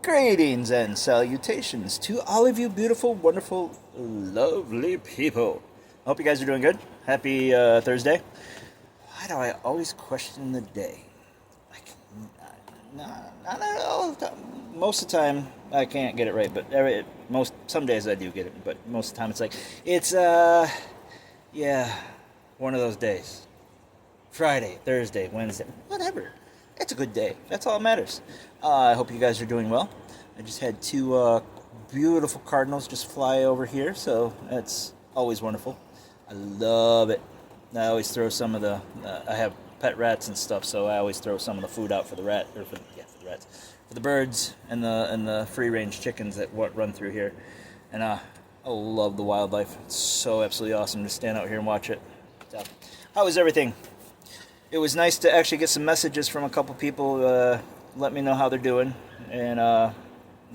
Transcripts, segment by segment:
Greetings and salutations to all of you beautiful, wonderful, lovely people. I hope you guys are doing good. Happy Thursday. Why do I always question the day? Like, not all the time. Most of the time, I can't get it right, but some days I do get it, but most of the time it's like, one of those days. Friday, Thursday, Wednesday, whatever. It's a good day. That's all that matters. I hope you guys are doing well. I just had two beautiful cardinals just fly over here, so that's always wonderful. I love it. I always throw some of the. I have pet rats and stuff, so I always throw some of the food out for the rats, for the birds and the free range chickens that run through here. And I love the wildlife. It's so absolutely awesome to stand out here and watch it. So, how is everything? It was nice to actually get some messages from a couple people, let me know how they're doing, and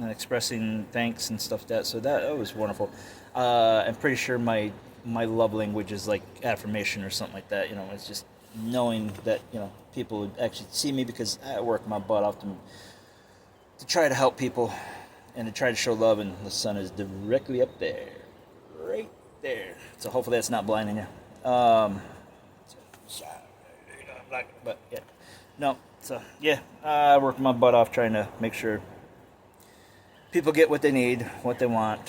expressing thanks and stuff like that. So that was wonderful. I'm pretty sure my love language is like affirmation or something like that. You know, it's just knowing that people would actually see me, because I work my butt off to try to help people and to try to show love, and the sun is directly up there, right there. So hopefully that's not blinding you. But yeah, no. So yeah, I work my butt off trying to make sure people get what they need, what they want,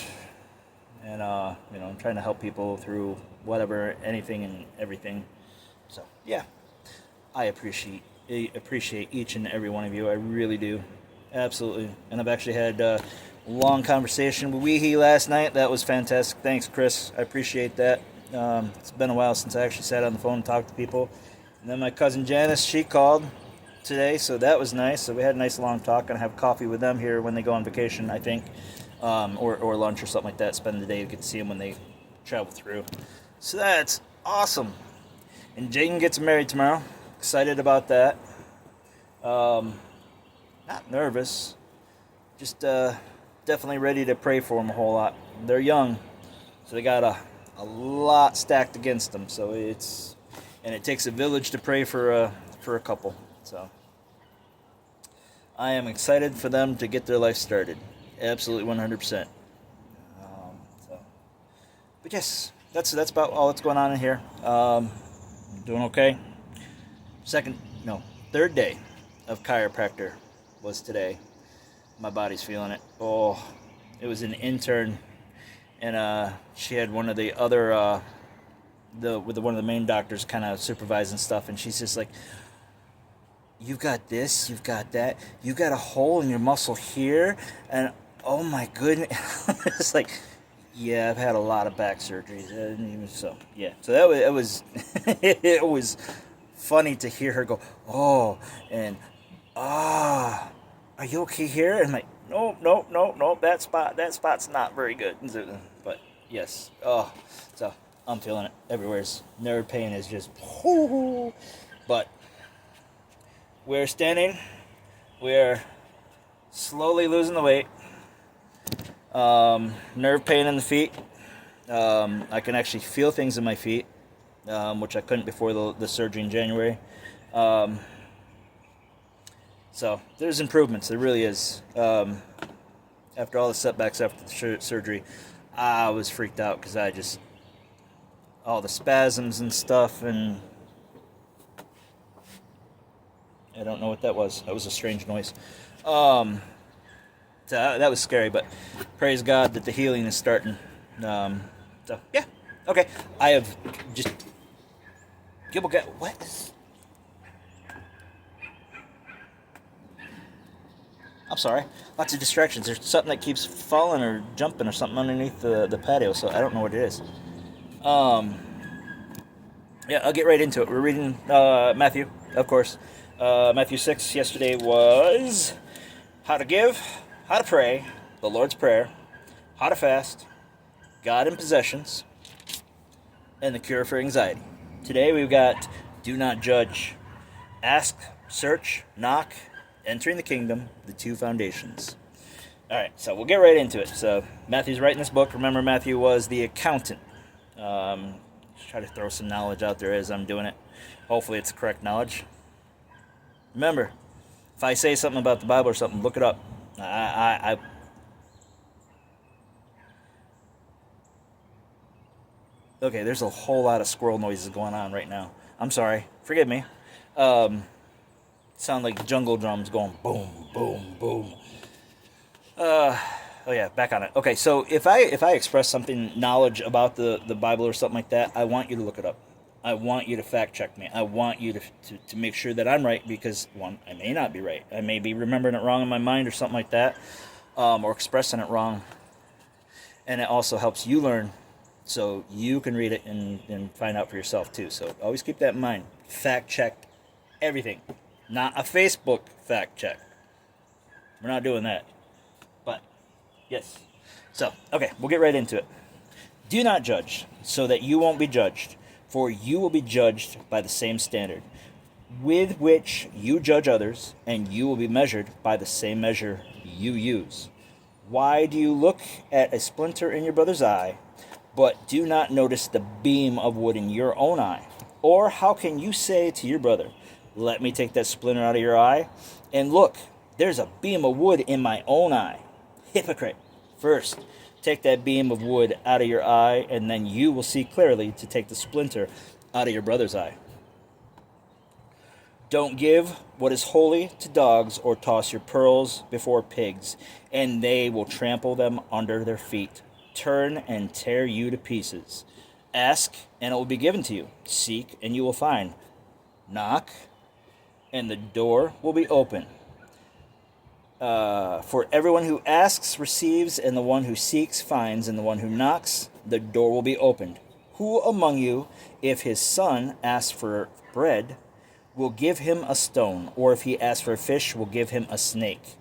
and I'm trying to help people through whatever, anything, and everything. So yeah, I appreciate each and every one of you. I really do, absolutely. And I've actually had a long conversation with Weehee last night. That was fantastic. Thanks, Chris. I appreciate that. It's been a while since I actually sat on the phone and talked to people. And then my cousin Janice, she called today, so that was nice. So we had a nice long talk, and I have coffee with them here when they go on vacation, I think, or lunch or something like that. Spend the day to get to see them when they travel through. So that's awesome. And Jayden gets married tomorrow. Excited about that. Not nervous, just definitely ready to pray for them a whole lot. They're young, so they got a lot stacked against them. So it takes a village to pray for a couple. So I am excited for them to get their life started. Absolutely 100%. But yes, that's about all that's going on in here. Doing okay. Third day of chiropractor was today. My body's feeling it. Oh, it was an intern, and she had one of the other one of the main doctors kind of supervising stuff, and she's just like, you've got this, you've got that, you got a hole in your muscle here, and oh my goodness. It's like, yeah, I've had a lot of back surgeries, and so yeah, so it was it was funny to hear her go, oh, and are you okay here? And I'm like, no, that spot's not very good. But yes, so I'm feeling it. Everywhere's nerve pain is just, but we're standing. We're slowly losing the weight. Nerve pain in the feet. I can actually feel things in my feet, which I couldn't before the surgery in January. So there's improvements. There really is. After all the setbacks after the surgery, I was freaked out because all the spasms and stuff, and I don't know what that was. That was a strange noise. So that was scary, but praise God that the healing is starting. So yeah, okay. I have just what? I'm sorry. Lots of distractions. There's something that keeps falling or jumping or something underneath the patio, so I don't know what it is. Yeah, I'll get right into it. We're reading Matthew, of course. Matthew 6 yesterday was how to give, how to pray, the Lord's Prayer, how to fast, God and possessions, and the cure for anxiety. Today we've got do not judge, ask, search, knock, entering the kingdom, the two foundations. All right, so we'll get right into it. So Matthew's writing this book. Remember, Matthew was the accountant. Just try to throw some knowledge out there as I'm doing it. Hopefully it's correct knowledge. Remember, if I say something about the Bible or something, look it up. I okay, there's a whole lot of squirrel noises going on right now. I'm sorry. Forgive me. Um, Sound like jungle drums going boom, boom, boom. Oh yeah, back on it. Okay, so if I express something knowledge about the Bible or something like that, I want you to look it up. I want you to fact check me. I want you to make sure that I'm right because one, I may not be right. I may be remembering it wrong in my mind or something like that, or expressing it wrong. And it also helps you learn so you can read it and find out for yourself too. So always keep that in mind. Fact check everything. Not a Facebook fact check. We're not doing that. But, yes. So, okay, we'll get right into it. Do not judge, so that you won't be judged, for you will be judged by the same standard with which you judge others, and you will be measured by the same measure you use. Why do you look at a splinter in your brother's eye, but do not notice the beam of wood in your own eye? Or how can you say to your brother, let me take that splinter out of your eye, and look, there's a beam of wood in my own eye? Hypocrite! First, take that beam of wood out of your eye, and then you will see clearly to take the splinter out of your brother's eye. Don't give what is holy to dogs, or toss your pearls before pigs, and they will trample them under their feet, turn and tear you to pieces. Ask, and it will be given to you. Seek, and you will find. Knock, and the door will be open. For everyone who asks receives, and the one who seeks finds, and the one who knocks, the door will be opened. Who among you, if his son asks for bread, will give him a stone, or if he asks for a fish, will give him a snake?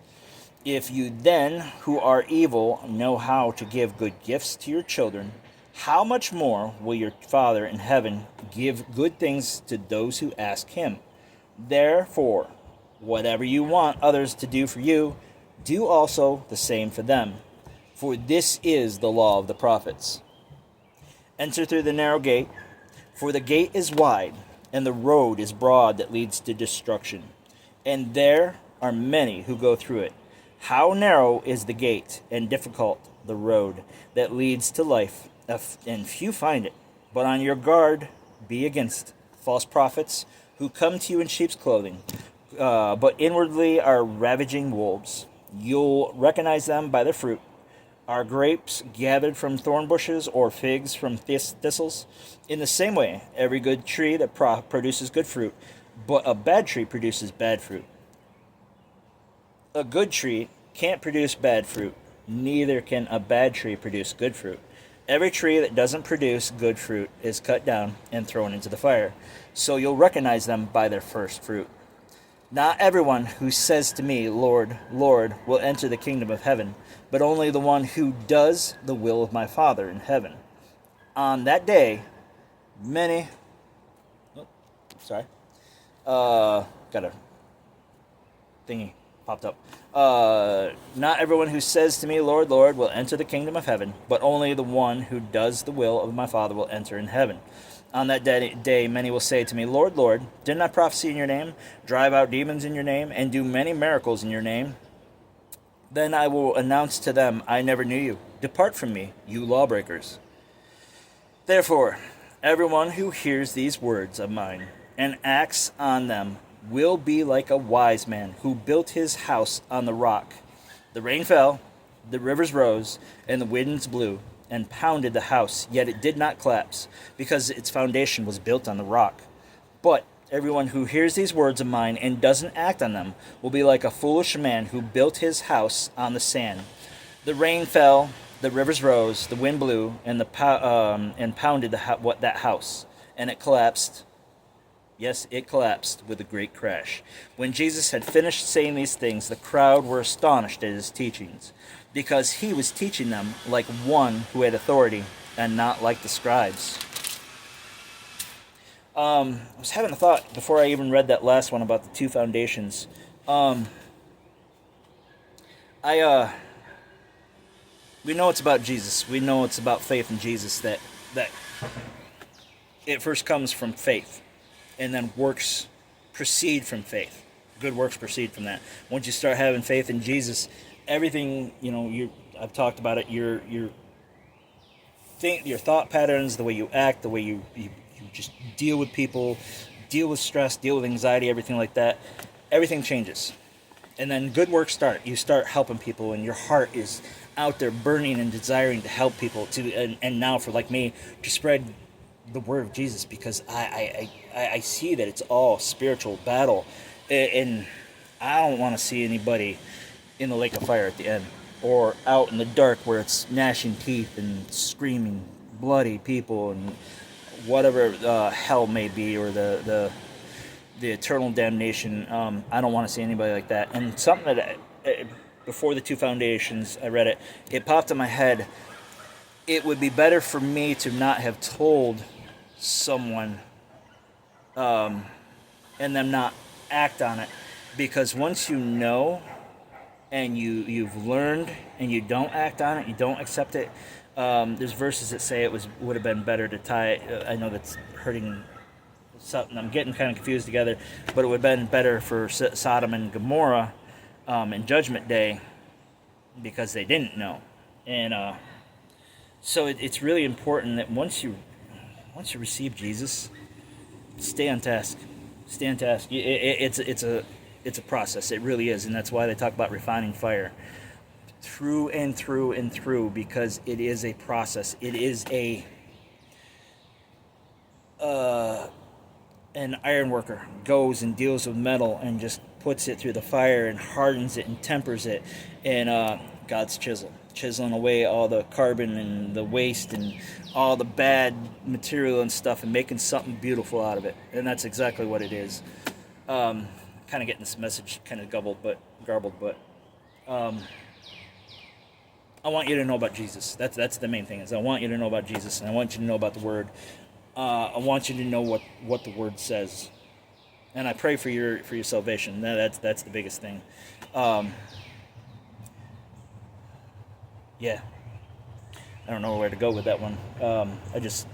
If you then, who are evil, know how to give good gifts to your children, how much more will your Father in heaven give good things to those who ask him? Therefore, whatever you want others to do for you, do also the same for them. For this is the law of the prophets. Enter through the narrow gate, for the gate is wide, and the road is broad that leads to destruction, and there are many who go through it. How narrow is the gate, and difficult the road that leads to life, and few find it. But on your guard be against false prophets who come to you in sheep's clothing, but inwardly are ravaging wolves. You'll recognize them by their fruit. Are grapes gathered from thorn bushes, or figs from thistles? In the same way, every good tree that produces good fruit, but a bad tree produces bad fruit. A good tree can't produce bad fruit, neither can a bad tree produce good fruit. Every tree that doesn't produce good fruit is cut down and thrown into the fire. So you'll recognize them by their first fruit. Not everyone who says to me, Lord, Lord, will enter the kingdom of heaven, but only the one who does the will of my Father in heaven. On that day, many... got a thingy popped up. Not everyone who says to me, Lord, Lord, will enter the kingdom of heaven, but only the one who does the will of my Father will enter in heaven. On that day, many will say to me, Lord, Lord, didn't I prophesy in your name, drive out demons in your name, and do many miracles in your name? Then I will announce to them, I never knew you. Depart from me, you lawbreakers. Therefore, everyone who hears these words of mine and acts on them will be like a wise man who built his house on the rock. The rain fell, the rivers rose, and the winds blew and pounded the house, yet it did not collapse, because its foundation was built on the rock. But everyone who hears these words of mine and doesn't act on them will be like a foolish man who built his house on the sand. The rain fell, the rivers rose, the wind blew, and pounded that house, and it collapsed. Yes, it collapsed with a great crash. When Jesus had finished saying these things, the crowd were astonished at his teachings, because he was teaching them like one who had authority, and not like the scribes. I was having a thought before I even read that last one about the two foundations. We know it's about Jesus. We know it's about faith in Jesus, that it first comes from faith, and then works proceed from faith. Good works proceed from that. Once you start having faith in Jesus, everything, I've talked about it. Your thought patterns, the way you act, the way you just deal with people, deal with stress, deal with anxiety, everything like that. Everything changes, and then good work start. You start helping people, and your heart is out there burning and desiring to help people and now for like me to spread the word of Jesus, because I see that it's all spiritual battle, and I don't want to see anybody in the lake of fire at the end, or out in the dark where it's gnashing teeth and screaming bloody people and whatever hell may be, or the eternal damnation. I don't want to see anybody like that. And something that before the two foundations, I read it. It popped in my head. It would be better for me to not have told someone, and them not act on it, because once you know and you've learned and you don't act on it, you don't accept it. There's verses that say would have been better to tie. I know that's hurting something. I'm getting kind of confused together, but it would have been better for Sodom and Gomorrah in Judgment Day, because they didn't know. And so it's really important that once you receive Jesus, stay on task. Stay on task. It's a process. It really is, and that's why they talk about refining fire through and through and through, because it is a process. It is an iron worker goes and deals with metal and just puts it through the fire and hardens it and tempers it, and God's chiseling away all the carbon and the waste and all the bad material and stuff, and making something beautiful out of it. And that's exactly what it is. Kind of getting this message kind of garbled, but I want you to know about Jesus. That's the main thing. Is I want you to know about Jesus, and I want you to know about the Word. I want you to know what the Word says, and I pray for your salvation. That's the biggest thing. Yeah, I don't know where to go with that one. I just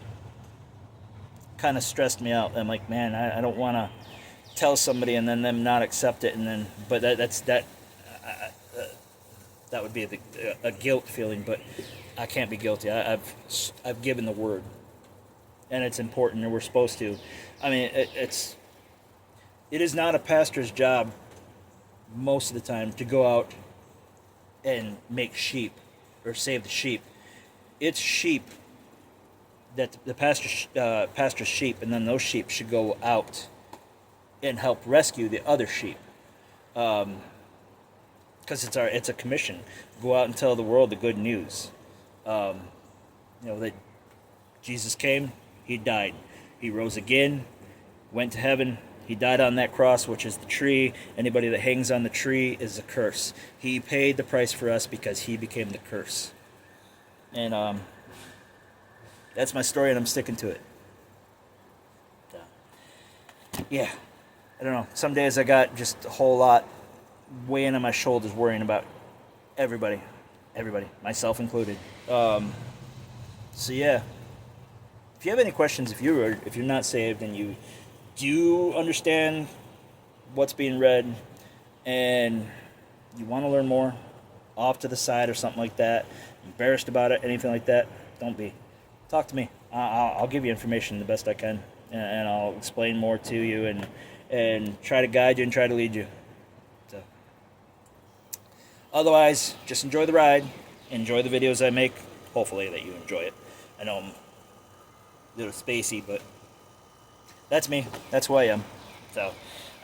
kind of stressed me out. I'm like, man, I don't want to tell somebody and then them not accept it, and then that would be a guilt feeling. But I can't be guilty. I've given the word, and it's important, and we're supposed to. I mean, it is not a pastor's job most of the time to go out and make sheep or save the sheep. It's sheep that the pastor's sheep, and then those sheep should go out and help rescue the other sheep, because it's a commission. Go out and tell the world the good news. That Jesus came, he died, he rose again, went to heaven. He died on that cross, which is the tree. Anybody that hangs on the tree is a curse. He paid the price for us because he became the curse. And that's my story, and I'm sticking to it. Yeah, I don't know. Some days I got just a whole lot weighing on my shoulders, worrying about everybody, myself included. So yeah, if you have any questions, if you're not saved and you do understand what's being read and you want to learn more, off to the side or something like that, embarrassed about it, anything like that, don't be. Talk to me. I'll give you information the best I can, and I'll explain more to you and try to guide you and try to lead you. So, otherwise, just enjoy the ride, enjoy the videos I make. Hopefully that you enjoy it. I know I'm a little spacey, but that's me. That's who I am. So,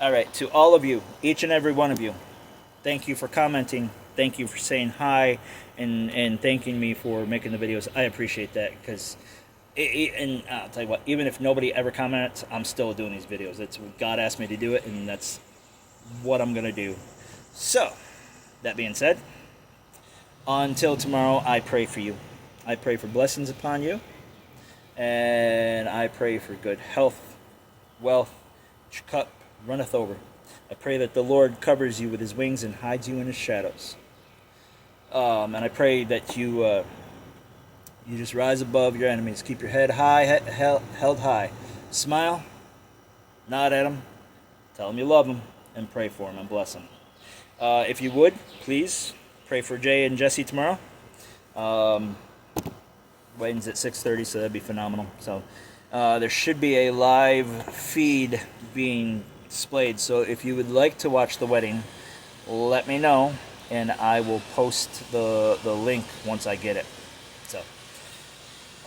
all right, to all of you, each and every one of you, thank you for commenting. Thank you for saying hi and thanking me for making the videos. I appreciate that, because and I'll tell you what, even if nobody ever comments, I'm still doing these videos. It's what God asked me to do it, and that's what I'm going to do. So, that being said, until tomorrow, I pray for you. I pray for blessings upon you, and I pray for good health, wealth, your cup runneth over. I pray that the Lord covers you with his wings and hides you in his shadows. And I pray that you just rise above your enemies. Keep your head high, held high. Smile, nod at them, tell them you love them, and pray for them and bless them. If you would, please pray for Jay and Jesse tomorrow. Wedding's at 6:30, so that'd be phenomenal. So there should be a live feed being displayed. So if you would like to watch the wedding, let me know, and I will post the link once I get it. So,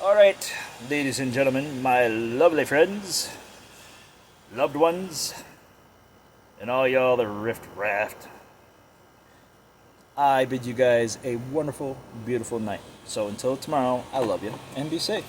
all right, ladies and gentlemen, my lovely friends, loved ones, and all y'all that rift raft, I bid you guys a wonderful, beautiful night. So until tomorrow, I love you, and be safe.